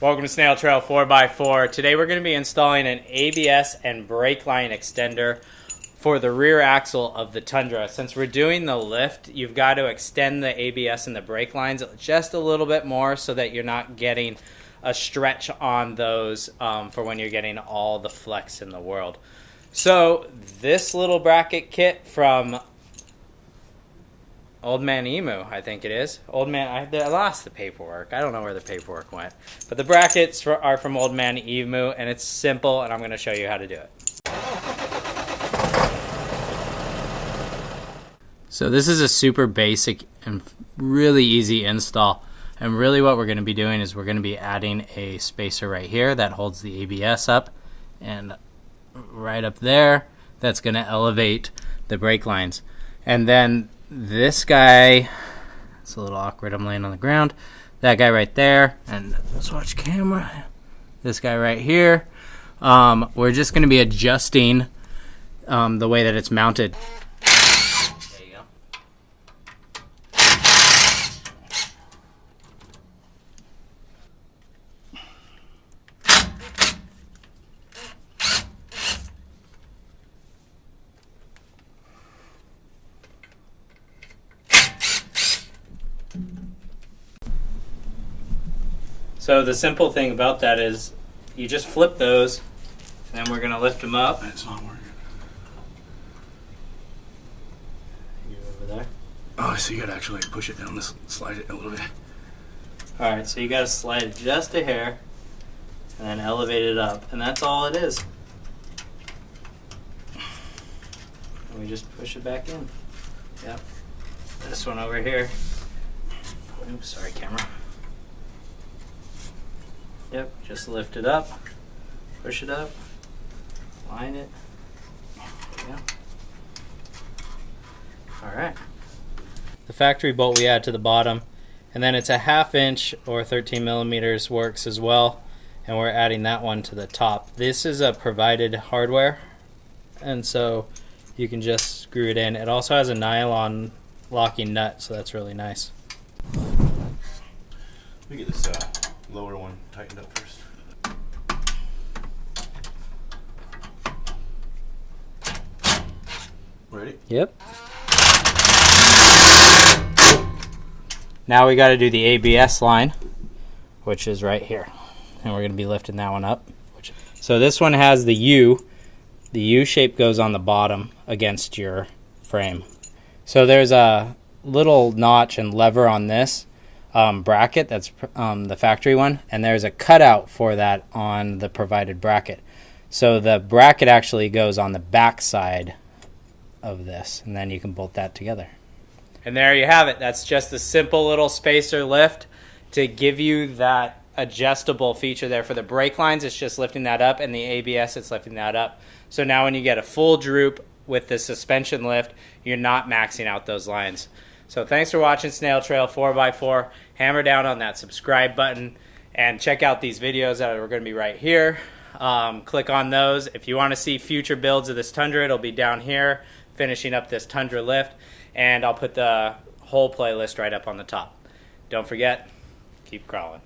Welcome to Snail Trail 4x4. Today we're going to be installing an ABS and brake line extender for the rear axle of the Tundra. Since we're doing the lift, you've got to extend the ABS and the brake lines just a little bit more so that you're not getting a stretch on those for when you're getting all the flex in the world. So this little bracket kit from Old Man Emu, I think it is. Old Man, I lost the paperwork. I don't know where the paperwork went. But the brackets are from Old Man Emu, and it's simple, and I'm going to show you how to do it. So this is a super basic and really easy install. And really what we're going to be doing is we're going to be adding a spacer right here that holds the ABS up. And right up there, that's going to elevate the brake lines. And then this guy, it's a little awkward, I'm laying on the ground. That guy right there, and swatch camera. This guy right here. We're just going to be adjusting the way that it's mounted. There you go. So the simple thing about that is you just flip those, and then we're going to lift them up. It's not working. You over there? Oh, so you got to actually push it down, slide it a little bit. Alright, so you got to slide it just a hair, and then elevate it up, and that's all it is. And we just push it back in. Yep. This one over here. Oops, sorry camera. Yep, just lift it up, push it up, line it. There you go. Alright. The factory bolt we add to the bottom, and then it's a 1/2 inch or 13 millimeters works as well, and we're adding that one to the top. This is a provided hardware, and so you can just screw it in. It also has a nylon locking nut, so that's really nice. Let me get this lower one tightened up first. Ready? Yep. Now we got to do the ABS line, which is right here. And we're going to be lifting that one up. So this one has the U. The U shape goes on the bottom against your frame. So there's a little notch and lever on this bracket, that's the factory one, and there's a cutout for that on the provided bracket. So the bracket actually goes on the back side of this, and then you can bolt that together. And there you have it. That's just a simple little spacer lift to give you that adjustable feature there. For the brake lines, it's just lifting that up, and the ABS, it's lifting that up. So now when you get a full droop with the suspension lift, you're not maxing out those lines. So thanks for watching Snail Trail 4x4. Hammer down on that subscribe button and check out these videos that are going to be right here. Click on those. If you want to see future builds of this Tundra, it'll be down here, finishing up this Tundra lift. And I'll put the whole playlist right up on the top. Don't forget, keep crawling.